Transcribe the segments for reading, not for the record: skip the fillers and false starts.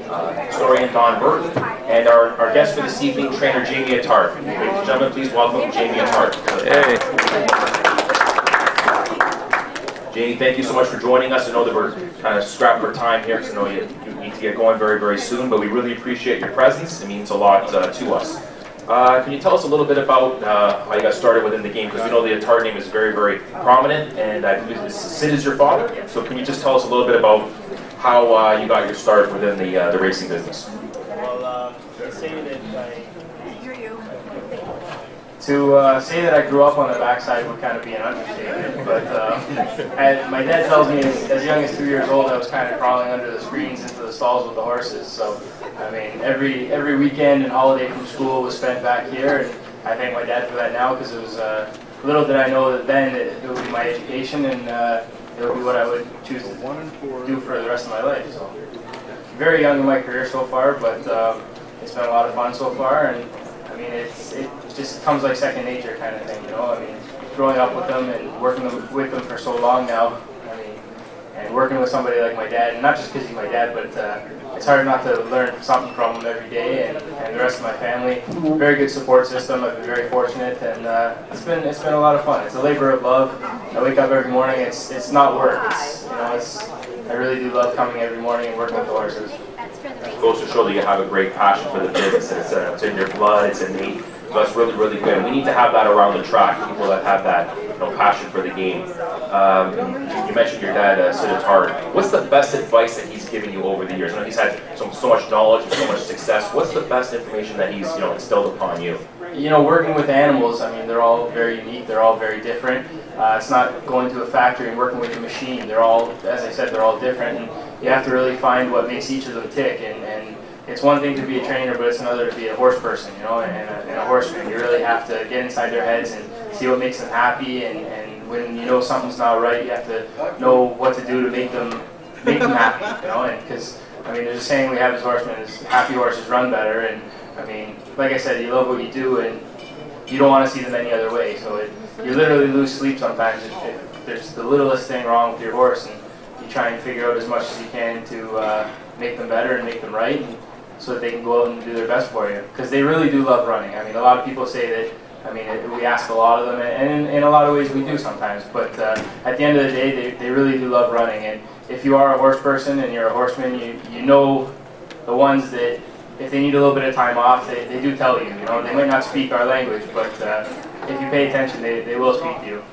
historian Don Burton, and our guest for this evening, trainer Jamie Attard. Ladies and gentlemen, please welcome Jamie Attard. Hey. Jamie, thank you so much for joining us. I know that we're kind of strapped for time here, because I know you need to get going very, very soon, but we really appreciate your presence. It means a lot to us. Can you tell us a little bit about how you got started within the game? Because we know the Attard name is very, very prominent, and I believe Sid is your father. So can you just tell us a little bit about how you got your start within the racing business? Well, to say that say that I grew up on the backside would kind of be an understatement, but my dad tells me as young as 2 years old I was kind of crawling under the screens into the stalls with the horses. So, I mean, every weekend and holiday from school was spent back here, and I thank my dad for that now, because it was little did I know that then it would be my education, and it would be what I would choose to do for the rest of my life. So, very young in my career so far, but it's been a lot of fun so far, and I mean, it just comes like second nature kind of thing, you know. I mean, growing up with them and working with them for so long now, I mean, and working with somebody like my dad, and not just because he's my dad, but it's hard not to learn something from him every day, and the rest of my family. Very good support system. I've been very fortunate, and it's been a lot of fun. It's a labor of love. I wake up every morning. It's not work. I really do love coming every morning and working with the horses. It goes to show that you have a great passion for the business. It's in your blood. It's innate. So that's really, really good. And we need to have that around the track. People that have that, passion for the game. You mentioned your dad, Sid Attard. What's the best advice that he's given you over the years? I know he's had so much knowledge and so much success. What's the best information that he's instilled upon you? Working with animals, I mean, they're all very unique. They're all very different. It's not going to a factory and working with a machine. They're all, as I said, they're all different. And you have to really find what makes each of them tick. And it's one thing to be a trainer, but it's another to be a horse person, and a horseman. You really have to get inside their heads and see what makes them happy. And when you know something's not right, you have to know what to do to make them happy. And because I mean, there's a saying we have as horsemen: is happy horses run better. And I mean, like I said, you love what you do, and you don't want to see them any other way. So you literally lose sleep sometimes if there's the littlest thing wrong with your horse, and you try and figure out as much as you can to make them better and make them right, so that they can go out and do their best for you. Because they really do love running. I mean, a lot of people say that. I mean, we ask a lot of them, and in a lot of ways we do sometimes. But at the end of the day, they really do love running. And if you are a horse person and you're a horseman, you know the ones that, if they need a little bit of time off, they do tell you. They might not speak our language, but if you pay attention, they will speak to you.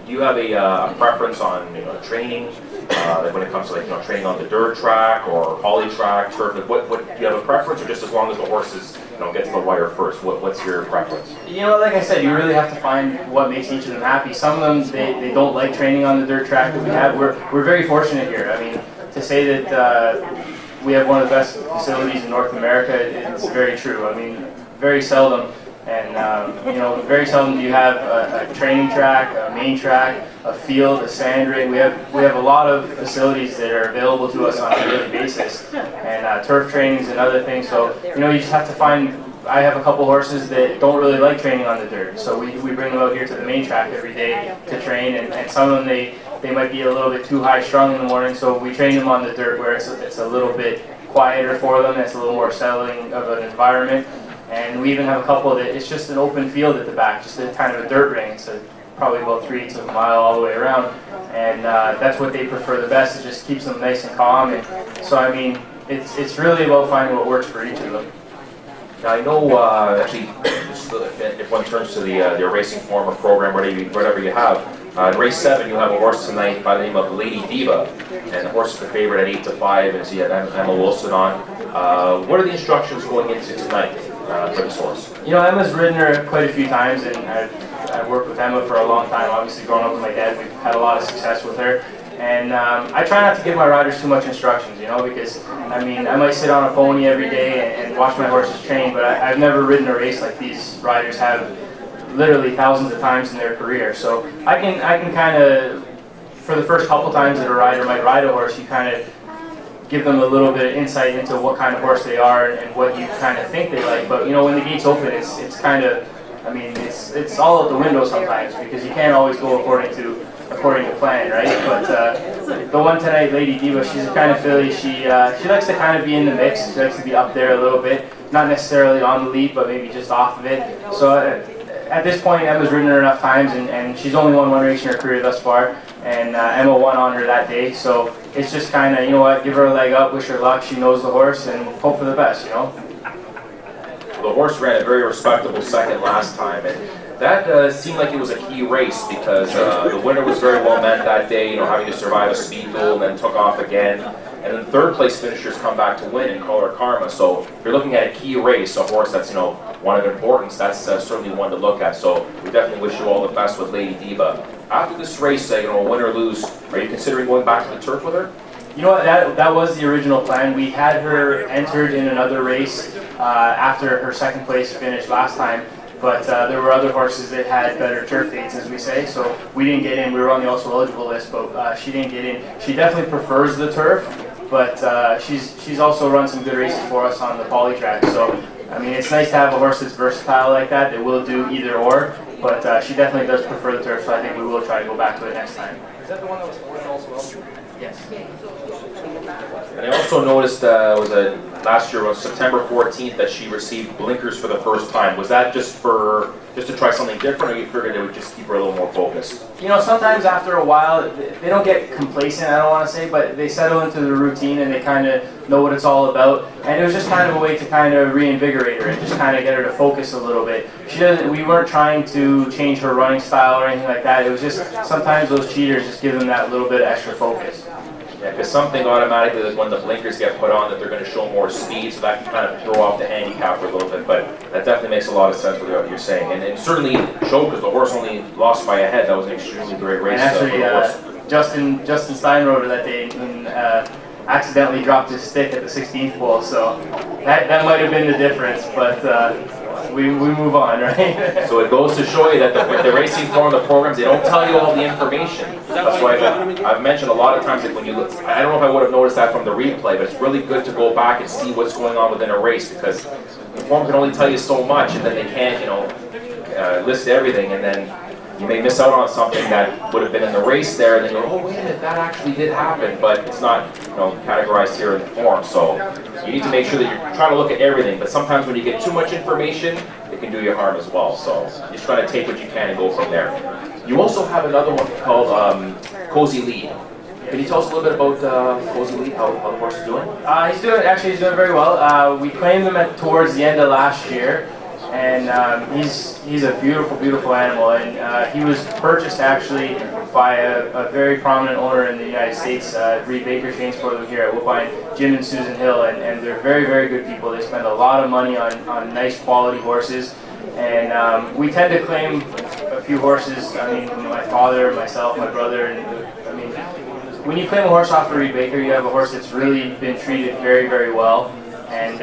Do you have a preference on training, like when it comes to training on the dirt track or poly track, turf? What do you have a preference, or just as long as the horses get to the wire first? What's your preference? Like I said, you really have to find what makes each of them happy. Some of them they don't like training on the dirt track that we have. We're very fortunate here. I mean, to say that we have one of the best facilities in North America, it's very true. I mean, very seldom. And very seldom do you have a training track, a main track, a field, a sand ring. We have a lot of facilities that are available to us on a daily basis, and turf trainings and other things. So you just have to find. I have a couple horses that don't really like training on the dirt, so we bring them out here to the main track every day to train. And some of them they might be a little bit too high strung in the morning, so we train them on the dirt where it's a little bit quieter for them. It's a little more settling of an environment. And we even have a couple that it's just an open field at the back, just a kind of a dirt ring, so probably about 3/8 of a mile all the way around. And that's what they prefer the best. It just keeps them nice and calm. And so I mean, it's really about finding what works for each of them. Now I know actually, if one turns to the racing form or program, whatever you have. In race 7, you have a horse tonight by the name of Lady Diva, and the horse is the favorite at 8-5, and so you have Emma Wilson on. What are the instructions going into tonight for this horse? Emma's ridden her quite a few times, and I've worked with Emma for a long time. Obviously, growing up with my dad, we've had a lot of success with her. And I try not to give my riders too much instructions, because, I mean, I might sit on a pony every day and watch my horses train, but I've never ridden a race like these riders have literally thousands of times in their career. So I can kind of, for the first couple times that a rider might ride a horse, you kind of give them a little bit of insight into what kind of horse they are and what you kind of think they like. But when the gates open, it's kind of, I mean, it's all out the window sometimes, because you can't always go according to according to plan, right? But the one tonight, Lady Diva, she's the kind of filly, she likes to kind of be in the mix. She likes to be up there a little bit, not necessarily on the lead, but maybe just off of it. So at this point, Emma's ridden her enough times, and she's only won one race in her career thus far, and Emma won on her that day. So it's just kind of, you know what, give her a leg up, wish her luck. She knows the horse, and hope for the best, you know. The horse ran a very respectable second last time, and that seemed like it was a key race because the winner was very well meant that day, you know, having to survive a speed duel and then took off again. And then third place finishers come back to win in Color Karma. So if you're looking at a key race, a horse that's, you know, one of importance, that's certainly one to look at. So we definitely wish you all the best with Lady Diva. After this race, you know, win or lose, are you considering going back to the turf with her? You know what, that was the original plan. We had her entered in another race after her second place finish last time, but there were other horses that had better turf dates, as we say, so we didn't get in. We were on the also eligible list, but she didn't get in. She definitely prefers the turf, but she's also run some good races for us on the poly track, so I mean, it's nice to have a horse that's versatile like that will do either or, but she definitely does prefer the turf, so I think we will try to go back to it next time. Is that the one that was fourth also? Yes. And I also noticed last year was September 14th that she received blinkers for the first time. Was that just to try something different, or you figured it would just keep her a little more focused? You know, sometimes after a while, they don't get complacent, I don't want to say, but they settle into the routine and they kind of know what it's all about. And it was just kind of a way to kind of reinvigorate her and just kind of get her to focus a little bit. We weren't trying to change her running style or anything like that. It was just sometimes those cheaters just give them that little bit of extra focus. Yeah, because something automatically, like when the blinkers get put on, that they're going to show more speed, so that can kind of throw off the handicap a little bit. But that definitely makes a lot of sense with what you're saying, and it certainly showed because the horse only lost by a head. That was an extremely great race. And actually, for the horse. Justin Stein rode her that day and accidentally dropped his stick at the 16th hole, so that might have been the difference. But we move on, right? So it goes to show you that the racing forum, the programs, they don't tell you all the information. That's why I've mentioned a lot of times that when you look, I don't know if I would have noticed that from the replay, but it's really good to go back and see what's going on within a race because the forum can only tell you so much, and then they can't, you know, list everything, and then you may miss out on something that would have been in the race there, and then you go, oh wait a minute, that actually did happen, but it's not, you know, categorized here in the forum. So you need to make sure that you're trying to look at everything, but sometimes when you get too much information, it can do you harm as well. So you're just trying to take what you can and go from there. You also have another one called Cozy Lead. Can you tell us a little bit about Cozy Lead, how the horse is doing? He's doing very well. We claimed him towards the end of last year, and he's a beautiful animal. And he was purchased actually by a very prominent owner in the United States, Reed Baker trains for them here at Woodbine, Jim and Susan Hill, and they're very good people. They spend a lot of money on nice quality horses, and we tend to claim a few horses. I mean, my father, myself, my brother, and I mean, when you claim a horse off of Reed Baker, you have a horse that's really been treated very well. And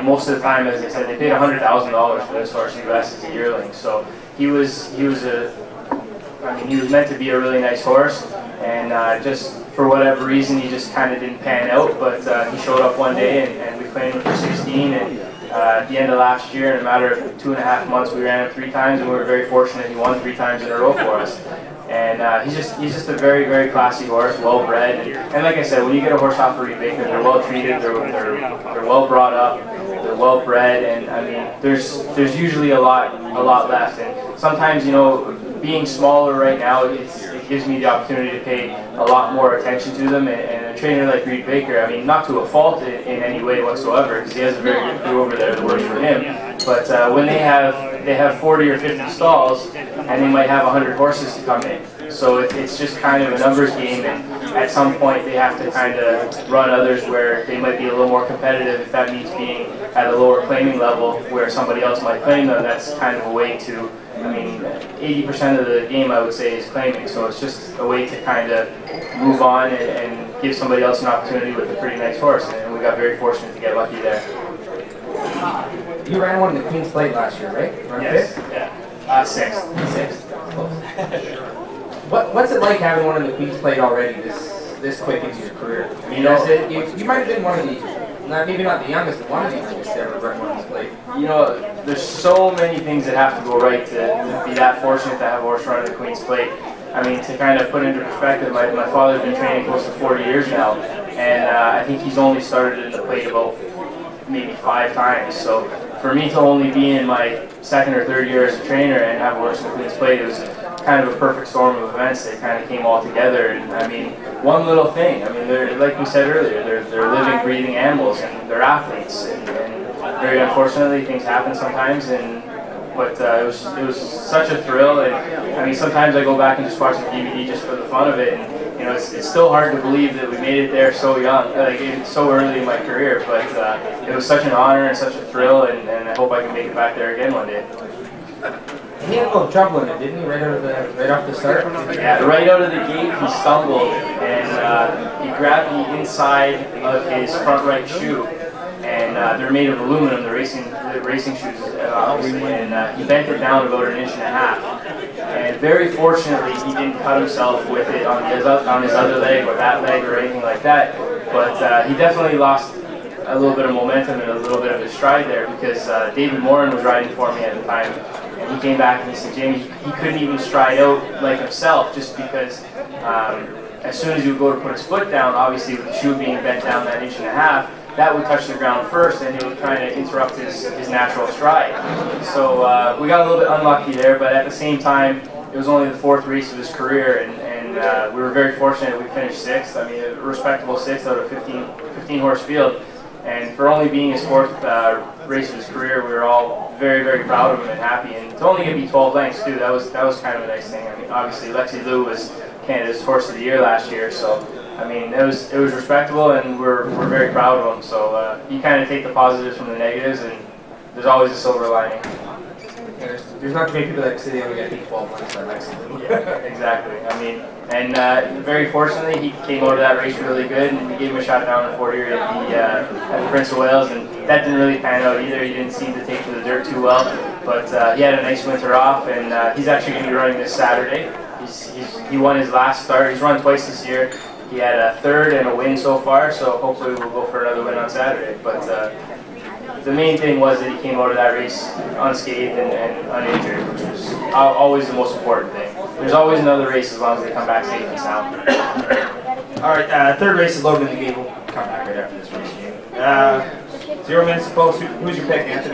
most of the time, as I said, they paid $100,000 for this horse in the US as a yearling. So he was meant to be a really nice horse, and just for whatever reason, he just kind of didn't pan out. But he showed up one day, and we claimed him for 16. And at the end of last year, in a matter of 2.5 months, we ran him 3 times, and we were very fortunate he won 3 times in a row for us. And he's just a very classy horse, well bred, and like I said, when you get a horse off of Reed Baker, they're well treated, they're well brought up, they're well bred, and I mean there's usually a lot left. And sometimes, you know, being smaller right now, it gives me the opportunity to pay a lot more attention to them. And a trainer like Reed Baker, I mean, not to a fault in any way whatsoever, because he has a very good crew over there that works for him. But when they have 40 or 50 stalls, and they might have 100 horses to come in. So it's just kind of a numbers game, and at some point they have to kind of run others where they might be a little more competitive if that means being at a lower claiming level where somebody else might claim them. That's kind of a way to, I mean, 80% of the game I would say is claiming, so it's just a way to kind of move on and give somebody else an opportunity with a pretty nice horse, and we got very fortunate to get lucky there. You ran one in the Queen's Plate last year, right? Yes, yeah. Sixth. What's it like having one in the Queen's Plate already this quick into your career? I mean, you might have been one of the, maybe not the youngest, but one of the youngest to ever run one in this plate. You know, there's so many things that have to go right to be that fortunate to have a horse run in the Queen's Plate. I mean, to kind of put into perspective, my father's been training close to 40 years now, and I think he's only started in the plate about maybe 5 times. So for me to only be in my second or third year as a trainer and have a Works Queen's Plate, it was kind of a perfect storm of events that kind of came all together. And I mean, one little thing, I mean, they're, like we said earlier, they're living, breathing animals, and they're athletes, and very unfortunately things happen sometimes, but it was such a thrill. And I mean, sometimes I go back and just watch the DVD just for the fun of it, and you know, it's still hard to believe that we made it there so young, like so early in my career, but it was such an honor and such a thrill, and I hope I can make it back there again one day. He had a little trouble in it, didn't he, right off the start? Yeah, right out of the gate he stumbled, and he grabbed the inside of his front right shoe, and they're made of aluminum, the racing shoes, obviously, and he bent it down about 1.5 inches. And very fortunately, he didn't cut himself with it on his other leg or that leg or anything like that, but he definitely lost a little bit of momentum and a little bit of his stride there, because David Morin was riding for me at the time, and he came back and he said, Jamie, he couldn't even stride out like himself, just because as soon as he would go to put his foot down, obviously with the shoe being bent down that 1.5 inches, that would touch the ground first, and it would kind of interrupt his natural stride. So we got a little bit unlucky there, but at the same time, it was only the 4th race of his career, and we were very fortunate we finished 6th. I mean, a respectable 6th out of 15 horse field. And for only being his 4th race of his career, we were all very, very proud of him and happy. And to only get me 12 lengths too, that was kind of a nice thing. I mean, obviously Lexi Lou was Canada's Horse of the Year last year, so I mean, it was respectable, and we're very proud of him. So you kind of take the positives from the negatives, and there's always a silver lining. There's not too many people that can say they only get 12 lengths by Lexi. Yeah, exactly. I mean, and very fortunately, he came out of that race really good, and we gave him a shot down in 40 at the Prince of Wales, and that didn't really pan out either. He didn't seem to take to the dirt too well, but he had a nice winter off, and he's actually going to be running this Saturday. He won his last start. He's run twice this year. He had a 3rd and a win so far, so hopefully we'll go for another win on Saturday. But the main thing was that he came out of that race unscathed and uninjured, which was always the most important thing. There's always another race as long as they come back safe and sound. All right, 3rd race is Logan the Gate. We'll come back right after this race. 0 minutes to post. Who's your pick, Anthony?